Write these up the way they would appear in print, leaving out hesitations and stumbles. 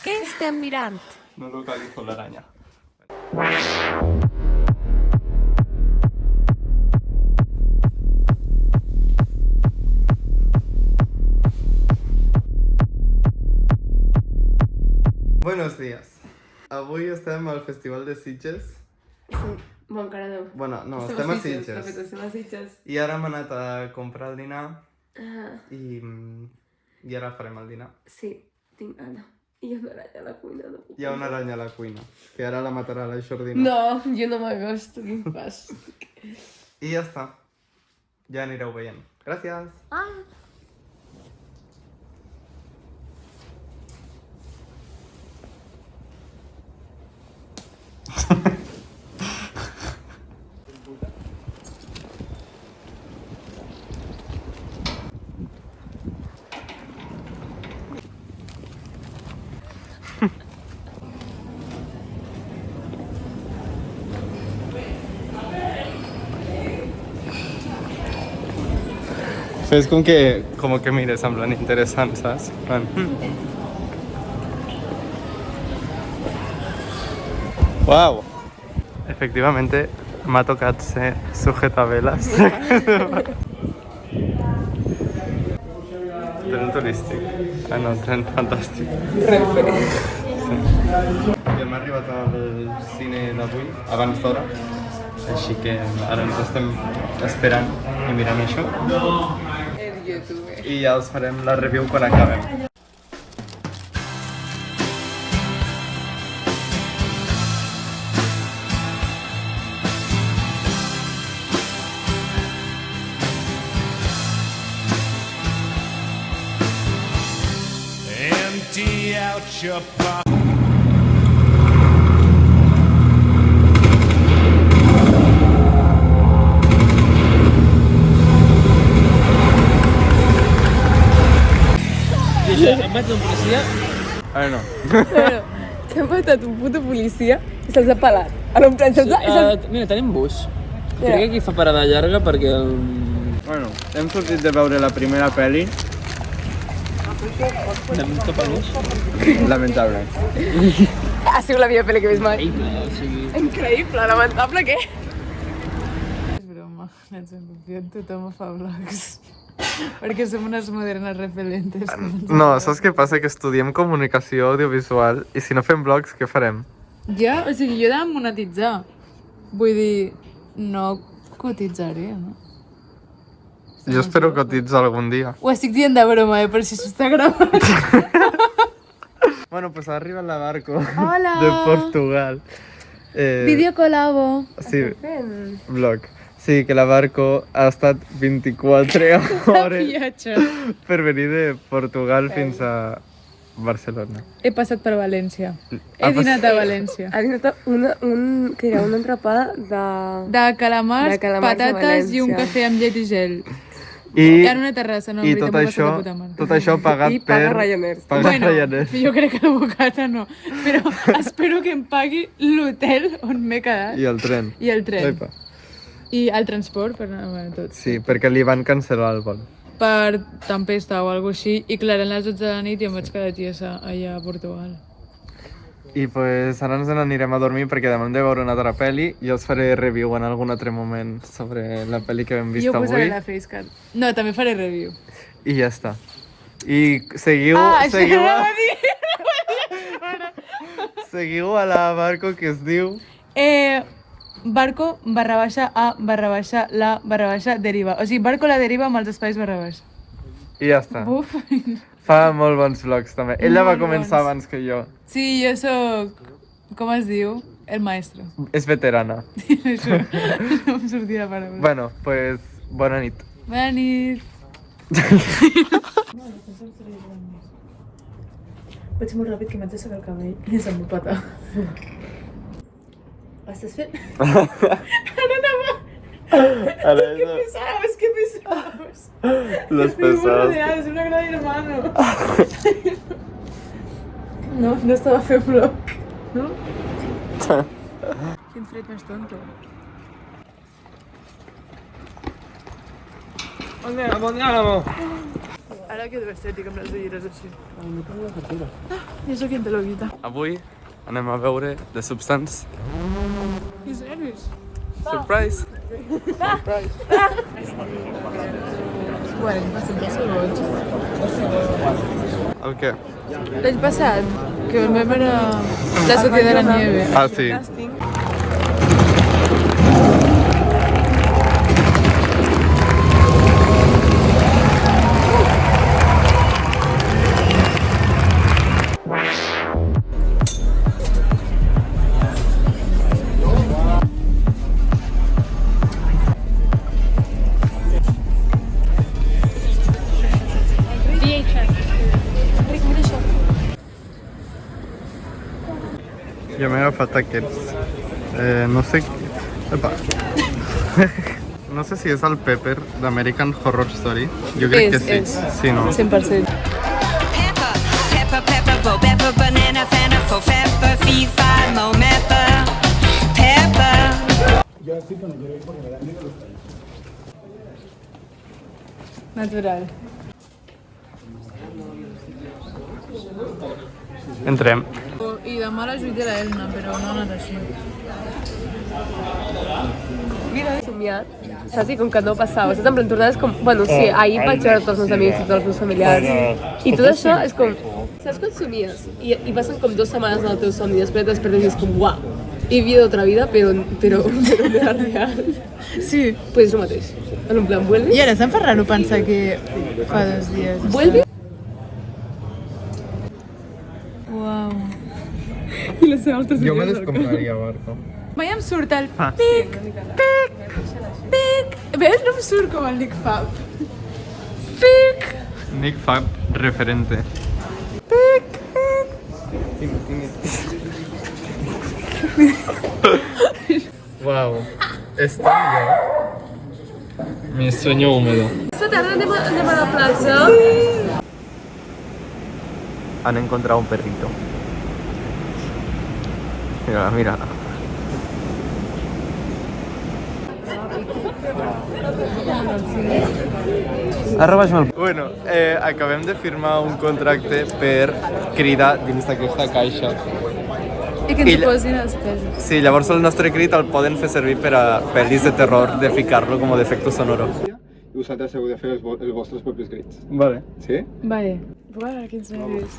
Què estem mirant? No localizo la araña. Buenos días. Avui estem al Festival de Sitges. Sí, bon, encara no. Bueno, no, estem a Sitges. De fet, estem a Sitges. I ara hem anat a comprar el dinar Ah, i ara farem el dinar. sí, tinc gana. I hi ha una aranya a la cuina, no puc. Hi ha una aranya a la cuina, que ara la matarà la Jordina. No, jo no m'acosto, quin fas. I ja està. Ja anireu veient. Gràcies. Fes com que mires en plan interessant, saps? Wow. Efectivamente m'ha tocat ser sujetavelas. Tren turístic. Ah no, tren fantàstic. Renfe. Sí. I hem arribat al cine d'avui, abans d'hora. Així que ara ens estem esperant i mirant això. El youtuber. I ja us farem la review quan acabem. Empty out your pocket. Em vaig d'un policia. Ara no. Bueno, que ha matat un puto policia i se'ls ha pelat. Ara, en plan, Mira, tenim bus. Crec que aquí fa parada llarga perquè el... Bueno, hem sortit de veure la primera pel·li. Anem cap a bus. Lamentable. Ha sigut la millor pel·li que he vist mai. O sigui... Increïble, lamentable, què? És broma, ets en confiant, tothom fa vlogs. Perquè som unes modernes repel·lentes. No, saps què passa? Que estudiem comunicació audiovisual i si no fem vlogs, què farem? Ja, o sigui, jo he de monetitzar. Vull dir, no cotitzaré, no? Jo espero cotitzar algun dia. Ho estic dient de broma, per si s'està gravant. Bueno, pues arriba la barco Hola. de Portugal. Vídeo colabo. Sí, vlog. Sí, que la barco ha estat 24 hores Viatge. per venir de Portugal fins a Barcelona. He passat per València. Ha He dinat a València. Ha dinat una entrapada de... De calamars, De calamars de patates i un València. cafè amb llet i gel. I, I en una terrassa, no, en i veritat, tot m'ho he això, passat de puta mare. tot això pagat I per... paga Ryanair. Paga Ryanair. Jo crec que la bocata no. Però espero que em pagui l'hotel on m'he quedat. I el tren. I el tren. Epa. I el transport, per anar a tot. Sí, perquè li van cancel·lar el vol. Per tempesta o alguna així. I clar, eren les 12 de la nit i em vaig quedar tiesa allà a Portugal. I pues ara ens n'anirem a dormir perquè demà hem de veure una altra pel·li. Jo us faré review en algun altre moment sobre la pel·li que hem vist Jo posaré avui. la facecam. No, també faré review. I ja està. I seguiu, Això seguiu, no a, ho dir. seguiu a la barco que es diu... Barco _a _la _deriva. O sigui, barco la deriva amb els espais _. I ja està. Buf. Fa molt bons vlogs també. Ella va Molt començar bons. abans que jo. Sí, jo sóc... Com es diu? El maestro. És veterana. Això, no em sortia la paraula. Bueno, pues bona nit. Bona nit. Vaig molt ràpid que m'haig de secar el cabell i se'm va patar. Estàs fent? Ara anava... Ara ¿Qué pesabas? ¿Qué pesabas? Los Estoy muy pesados. rodeada, es una gran hermano. No, no estaba fent vlog, no? Quin fred més tonto. Andiamo, andiamo! Ara quedo estètic amb les ulleres així. I això qui te lo quita? Avui anem a veure The Substance. Quins nervis. Surprise! Bueno, sempre segons. El què? L'any passat, que vam veure La Sociedad de la Nieve. Ah, sí. Jo m'he agafat aquests. No sé... Epa. No sé si és el Pepper d'American Horror Story. Jo crec que sí. Sí, no? 100%. Pepper, pepper, pepper, bo, pepper, banana, fana, fo, pepper, fee, fi, mo, mepper, pepper. Natural. Entrem. I demà la Judit i la Elna, però no ha anat així. Mira, he somiat, saps? I com que no passava, saps? En plan, tornaves com... Bueno, sí, ahir vaig veure tots els meus amics i tots els meus familiars. I tot això és com... Saps quan somies? I passen com 2 setmanes en el teu somni, després et despertes i és com, uau, he vivido otra vida, però no era real. Sí. Pues és el mateix. En plan, vuelve. I ara se'm fa raro pensar que fa 2 dies. Vuelve. Uau. I les altres Jo me les compraria, Marco. Mai em surt el pic, pic, pic. Ves? No em surt com el Nick Fab. Pic. Nick Fab, referente. Wow, está ya. Mi sueño húmedo. Esta tarda anem a la platja. Han encontrado un perrito. Mira, mira. Bueno, acabem de firmar un contracte per cridar dins d'aquesta caixa. I que ens posin els pesos. Sí, llavors el nostre crit el poden fer servir per a pel·lis de terror, de ficar-lo com a d'efecto sonoro. I vosaltres heu de fer els vostres propis crits. Vale. Sí? Vale. Uau, quins nervis.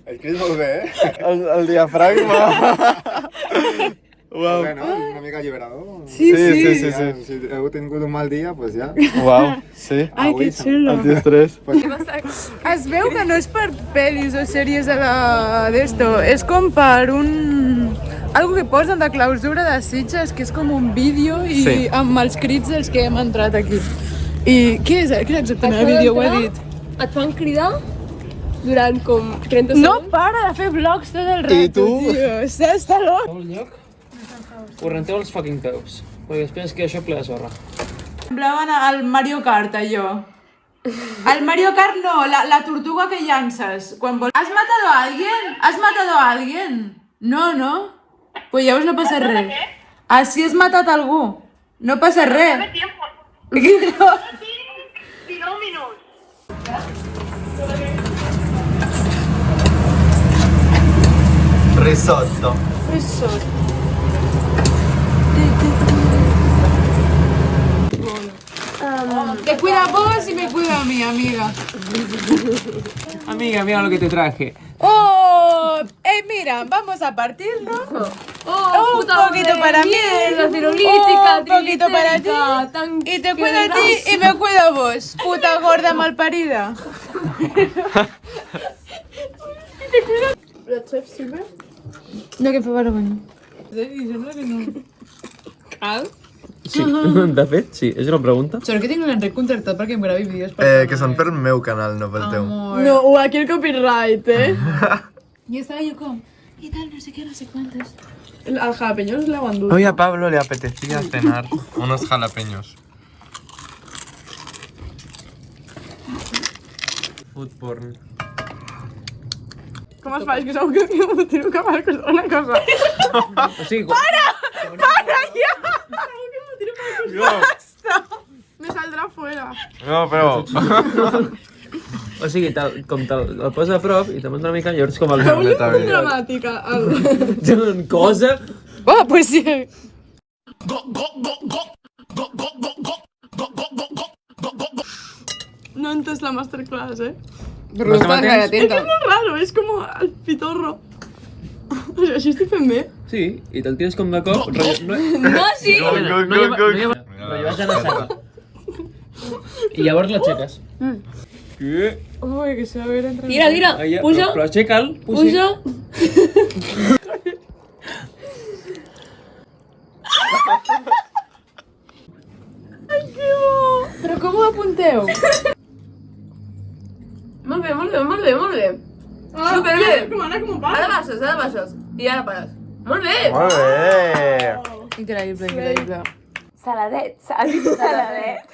El crit molt bé, eh? El diafragma. Uau. Bé, no? Una mica alliberador. Sí. Si heu tingut un mal dia, doncs ja. Uau, sí. Ai, que xulo. Antiestrès. Es veu que no és per pel·lis o sèries d'esto, és com per algo que posen de clausura de Sitges, que és com un vídeo i Sí. amb els crits dels que hem entrat aquí. I què és exactament el vídeo? Ho he dit. Et fan cridar durant com 30 No segons. para de fer vlogs tot el rato, I tu? tio. Està loc. Al lloc, ho renteu els fucking peus, perquè després queda això ple de sorra. Semblaven al Mario Kart, allò. El Mario Kart no, la tortuga que llances. Quan vol... ¿Has matado a alguien? ¿Has matado a alguien? No, no? Pues llavors no passa res. Ah, si has matat algú. No passa res. No. 19 minuts. Risotto. Te cuida a vos y me cuida a mí, amiga. Amiga, mira lo que te traje. ¡Oh! Mira, vamos a partirlo. Oh, poquito para mí, Tirolítica, un poquito para ti, y te cuido a ti y me cuido a vos, puta gorda malparida. No, que fa vergonya. Sembla que no. Cal? Sí, de fet, sí, és una pregunta. Sort que tinc l'Enric contractat perquè em gravi vídeos Que són pel meu canal, no pel teu. No, aquí el copyright, Y estaba yo como, ¿qué tal? No sé qué, no sé cuántos. Al jalapeño le han dut. Hoy a Pablo le apetecía cenar unos jalapeños. Food porn. Com es fa? És que segur que m'ho tiro cap a una cosa. O sigui, Para ja! Segur que m'ho tiro per costar. Basta! Me saldrà fuera. No, però... o sigui com el posa a prop i te'n vas una mica, llavors com el... Com dramàtica. Cosa... Ah, pues sí. No he entès la masterclass, Però no estàs gaire Es que atenta. es muy raro, es como al pitorro. O sea, ¿sí estoy fent Sí, i te'l tires com de cop, rotllo... No, sí! Rotllo, vas anar a saco. I llavors l'aixeques. Què? Uy, que se va a ver entre... Tira, puja. Però aixeca'l, puja. Ai, que bo! Però com ho apunteu? Molt bé, molt bé, molt bé, molt bé. Superbé! Ara baixes. I ara pares. Molt bé! Molt bé! Increïble, increïble. Saladet, saladet.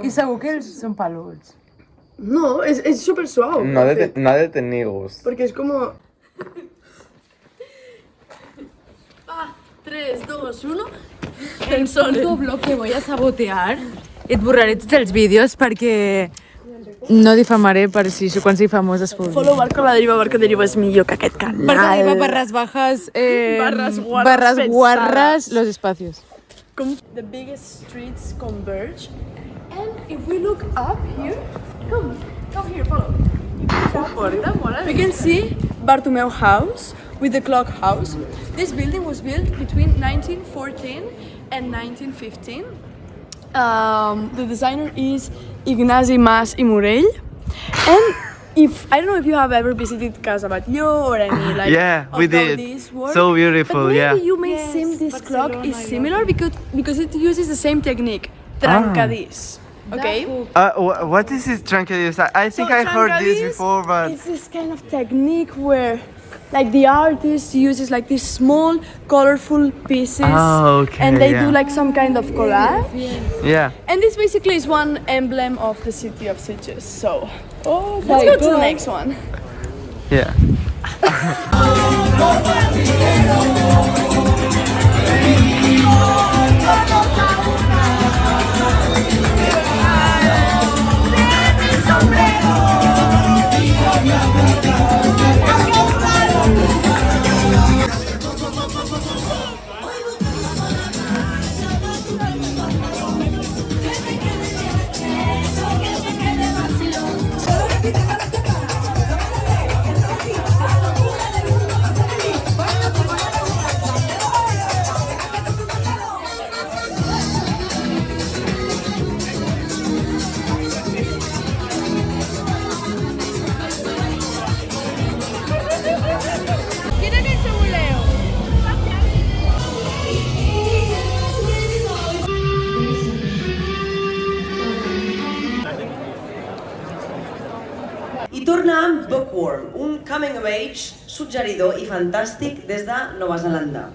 I segur que ells són peluts. No, es súper suave. No ha de tenir gust. Porque es como... 3, 2, 1... Tensores. Tu blog que voy a sabotear i et borraré tots els vídeos perquè no difamaré per si quan sigui famós es pugui. Follow Barca Deriva és millor que aquest canal. Barca Deriva, barras bajas, barras guarras, los espacios. The biggest streets converge. And if we look up here, come here, follow. We can see Bartomeu House with the clock house. This building was built between 1914 and 1915. The designer is Ignasi Mas i Morell. And I don't know if you have ever visited Casa Batlló or any like Yeah, we of did. Gaudí's work. So beautiful, But yeah. maybe you may seem this clock is similar because it uses the same technique, trancadís. Okay? What is this trancadís? I think I heard this trancadís before, but... It's this kind of technique where like the artist uses like these small colorful pieces and they do like some kind of collage. Yeah. And this basically is one emblem of the city of Sitges. So let's go to the next one. Yeah. I torna amb Bookworm, un coming of age suggeridor i fantàstic des de Nova Zelanda.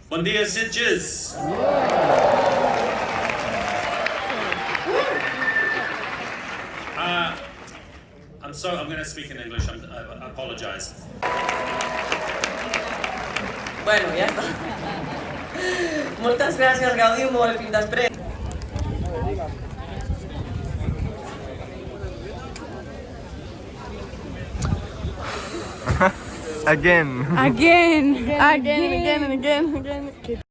Bon dia, Sitges! I'm going to speak in English. I apologize. Bueno, ja està. Moltes gràcies, Gaudiu, molt fins després. Again. Again and again.